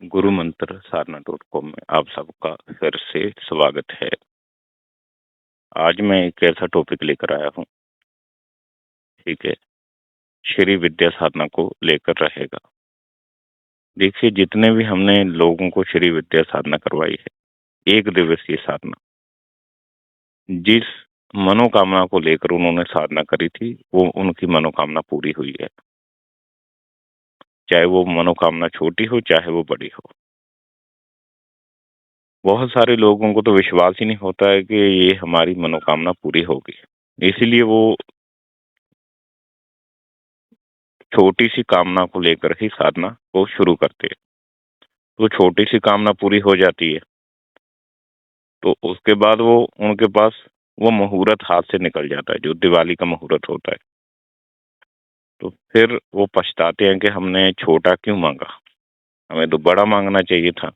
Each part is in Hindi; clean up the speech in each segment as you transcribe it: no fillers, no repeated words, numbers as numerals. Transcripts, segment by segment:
गुरु मंत्र सारना.com में आप सबका फिर से स्वागत है। आज मैं एक ऐसा टॉपिक लेकर आया हूँ, ठीक है, श्री विद्या साधना को लेकर रहेगा। देखिए, जितने भी हमने लोगों को श्री विद्या साधना करवाई है, 1 दिवसीय साधना, जिस मनोकामना को लेकर उन्होंने साधना करी थी, वो उनकी मनोकामना पूरी हुई है। चाहे वो मनोकामना छोटी हो, चाहे वो बड़ी हो। बहुत सारे लोगों को तो विश्वास ही नहीं होता है कि ये हमारी मनोकामना पूरी होगी, इसीलिए वो छोटी सी कामना को लेकर ही साधना को शुरू करते हैं। तो छोटी सी कामना पूरी हो जाती है, तो उसके बाद वो उनके पास वो मुहूर्त हाथ से निकल जाता है, जो दिवाली का मुहूर्त होता है। तो फिर वो पछताते हैं कि हमने छोटा क्यों मांगा, हमें तो बड़ा मांगना चाहिए था।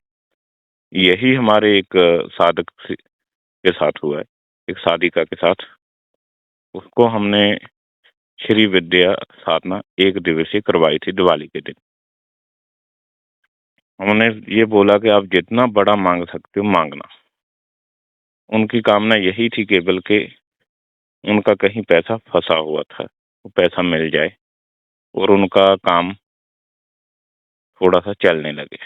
यही हमारे एक साधक के साथ हुआ है, एक साधिका के साथ। उसको हमने श्री विद्या साधना 1 दिवसीय करवाई थी दिवाली के दिन। हमने ये बोला कि आप जितना बड़ा मांग सकते हो मांगना। उनकी कामना यही थी केवल कि उनका कहीं पैसा फंसा हुआ था, वो पैसा मिल जाए और उनका काम थोड़ा सा चलने लगे।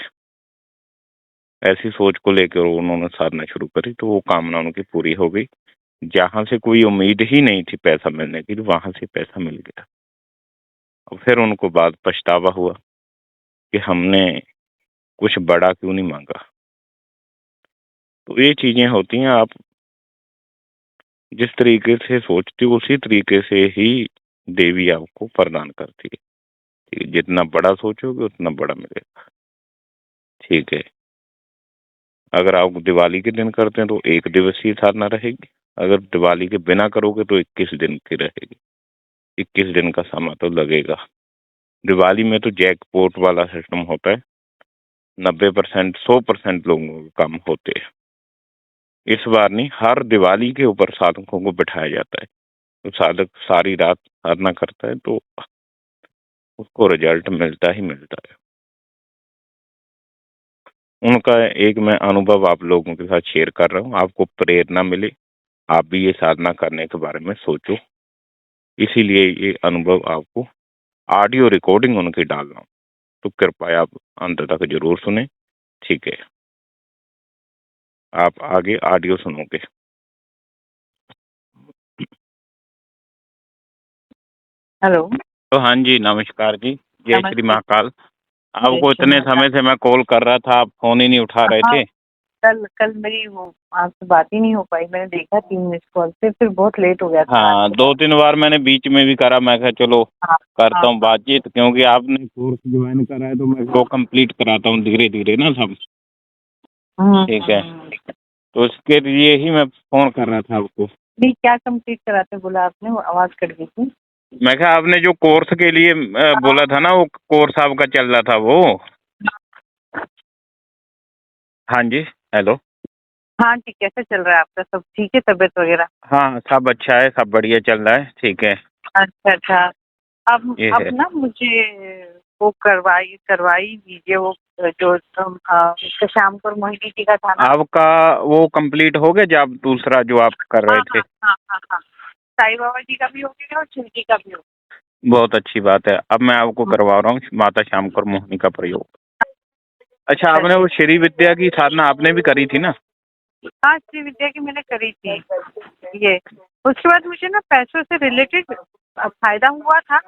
ऐसी सोच को लेकर उन्होंने साधना शुरू करी, तो वो कामना उनकी पूरी हो गई। जहां से कोई उम्मीद ही नहीं थी पैसा मिलने की, तो वहां से पैसा मिल गया। और फिर उनको बाद पछतावा हुआ कि हमने कुछ बड़ा क्यों नहीं मांगा। तो ये चीजें होती हैं, आप जिस तरीके से सोचती हो उसी तरीके से ही देवी आपको प्रदान करती है। ठीक है, जितना बड़ा सोचोगे उतना बड़ा मिलेगा। ठीक है, अगर आप दिवाली के दिन करते हैं तो 1 दिवसीय साधना रहेगी। अगर दिवाली के बिना करोगे तो 21 दिन की रहेगी। 21 दिन का समय तो लगेगा। दिवाली में तो जैकपॉट वाला सिस्टम होता है, 90% 100% लोगों के काम होते हैं। इस बार नहीं, हर दिवाली के ऊपर साधकों को बिठाया जाता है। तो साधक सारी रात साधना करता है तो उसको रिजल्ट मिलता ही मिलता है। उनका एक मैं अनुभव आप लोगों के साथ शेयर कर रहा हूँ, आपको प्रेरणा मिले, आप भी ये साधना करने के बारे में सोचो। इसीलिए ये अनुभव आपको ऑडियो रिकॉर्डिंग उनकी डाल रहा हूँ, तो कृपया आप अंत तक जरूर सुने। ठीक है, आप आगे ऑडियो सुनोगे। हेलो। तो हाँ जी, नमस्कार जी, जय श्री नमस्ते। महाकाल। जय आपको श्री इतने महाकाल। समय से मैं कॉल कर रहा था, आप फोन ही नहीं उठा रहे हाँ, थे। कल मेरी वो आपसे बात ही नहीं हो पाई। मैंने देखा 3 मिस कॉल से, फिर बहुत लेट हो गया था हाँ, आपके पास। 2-3 बार मैंने बीच में भी करा, मैं कहा चलो हाँ करता हाँ हूँ बातचीत, क्योंकि आपने कोर्स ज्वाइन करा है तो मैं वो कंप्लीट कराता हूँ धीरे धीरे ना सब। ठीक है, तो उसके लिए ही मैं फोन कर रहा था आपको। भी क्या कंप्लीट कराते बोला आपने? वो आवाज कट गई थी। मैं कहा आपने जो कोर्स के लिए बोला था ना, वो कोर्स आपका चल रहा था वो। हाँ जी, हेलो। हाँ जी, कैसे चल रहा है आपका? सब ठीक है, तबीयत वगैरह? हाँ, सब अच्छा है, सब बढ़िया चल रहा है। ठीक है, अच्छा अच्छा। अब ये अब है। ना मुझे वो करवाई दीजिए, वो जो शाम को मोहिनी जी का था ना। आपका वो कंप्लीट हो गया जब दूसरा जो आप कर रहे हाँ थे? हाँ हाँ हाँ हाँ, साईं बाबा जी का भी हो गया और चिल्की का भी हो बहुत अच्छी बात है। अब मैं आपको गया। करवा रहा हूँ माता श्याम कर मोहिनी का प्रयोग। अच्छा, आपने अच्छा। वो श्री विद्या की साधना आपने भी करी थी ना? हाँ, श्री विद्या की मैंने करी थी ये। उसके बाद मुझे ना पैसों से रिलेटेड फायदा हुआ था।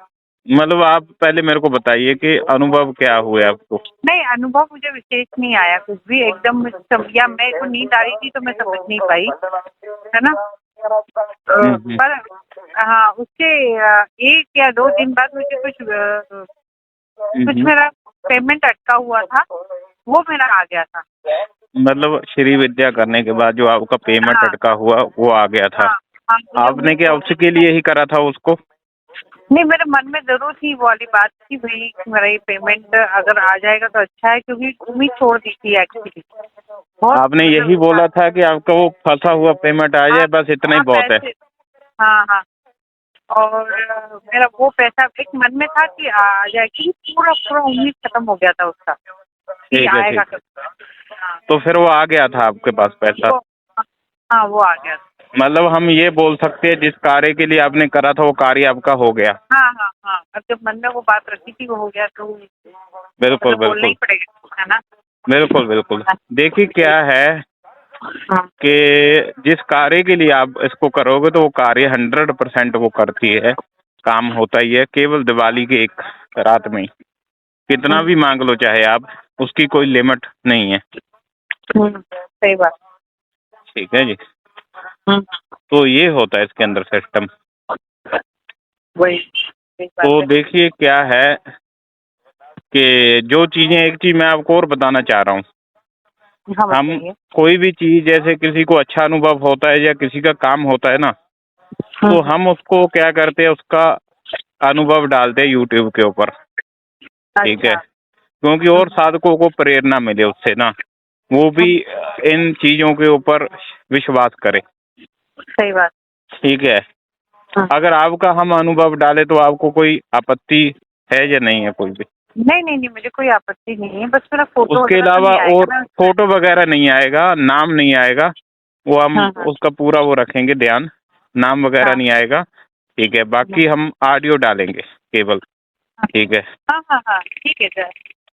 मतलब आप पहले मेरे को बताइए कि अनुभव क्या हुए आपको? नहीं, अनुभव मुझे विशेष नहीं आया कुछ भी, एकदम या मेरे को नींद आ रही थी तो मैं समझ नहीं पाई, है ना। पर हाँ, उसके 1 या 2 दिन बाद मुझे कुछ मेरा पेमेंट अटका हुआ था, वो मेरा आ गया था। मतलब श्री विद्या करने के बाद जो आपका पेमेंट हाँ अटका हुआ वो आ गया था। हाँ हाँ, आपने क्या उसके लिए ही करा था उसको? नहीं, मेरे मन में जरूर थी वो वाली बात कि भाई मेरा ये पेमेंट अगर आ जाएगा तो अच्छा है, क्योंकि उम्मीद छोड़ दी थी एक्चुअली। आपने यही बोला था कि आपका वो फंसा हुआ पेमेंट आ जाए, बस इतना ही हाँ, बहुत है। पैसे। हाँ हाँ। और मेरा वो पैसा एक मन में था कि आ जाए, क्योंकि पूरा पूरा उम्मीद खत्म हो गया था उसका। कि ठीक है, आएगा ठीक है। कब। हाँ तो फिर वो आ गया था आपके पास पैसा? वो हाँ वो आ गया। मतलब हम ये बोल सकते हैं जिस कार्य के लिए आपने करा था वो कार्य आपका हो गया? हाँ हाँ हाँ, अब जब मन में वो बात रखी थी वो हो गया तो बिल्कुल मतलब बोलना बिल्कुल ही पड़ेगा, है ना। बिल्कुल बिल्कुल। देखिए क्या है हाँ कि जिस कार्य के लिए आप इसको करोगे तो वो कार्य 100% वो करती है, काम होता ही है। केवल दिवाली की एक रात में कितना भी मांग लो चाहे आप, उसकी कोई लिमिट नहीं है। सही बात। ठीक है जी। हम्म, तो ये होता है इसके अंदर सिस्टम। वही सही बात तो है। देखिए क्या है कि जो चीजें, एक चीज मैं आपको और बताना चाह रहा हूँ। हाँ हम बताइए। कोई भी चीज, जैसे किसी को अच्छा अनुभव होता है या किसी का काम होता है ना, तो हम उसको क्या करते हैं, उसका अनुभव डालते हैं यूट्यूब के ऊपर। ठीक है, अच्छा। क्योंकि और साधकों को प्रेरणा मिले उससे ना, वो भी इन चीजों के ऊपर विश्वास करे। सही बात। ठीक है, अगर आपका हम अनुभव डाले तो आपको कोई आपत्ति है या नहीं है कोई भी? नहीं नहीं नहीं, मुझे कोई आपत्ति नहीं है, बस मेरा फोटो उसके वगैरह तो अलावा नहीं आएगा और ना। फोटो वगैरह नहीं आएगा, नाम नहीं आएगा, वो हम हाँ हाँ उसका पूरा वो रखेंगे ध्यान, नाम वगैरह नहीं आएगा। ठीक है, बाकी हम ऑडियो डालेंगे केवल। ठीक है, हाँ हाँ हाँ ठीक है सर।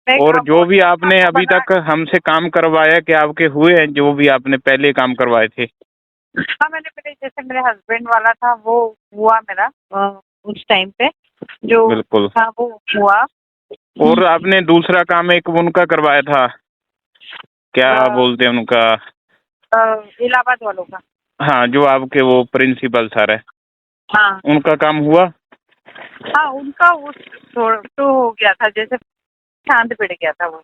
मैं और अब जो भी ऑडियो आपने आपको अभी बना। तक हमसे काम करवाया, कि आपके हुए हैं जो भी आपने पहले काम करवाए थे? हाँ मैंने पहले जैसे मेरे हस्बैंड वाला था वो हुआ मेरा उस टाइम पे जो बिल्कुल। था वो हुआ। और आपने दूसरा काम एक उनका करवाया था, क्या बोलते हैं उनका? इलाहाबाद वालों का। हाँ, जो आपके वो प्रिंसिपल सर है, हाँ उनका काम हुआ? हाँ उनका वो तो हो गया था, जैसे शांत पड़ गया था वो।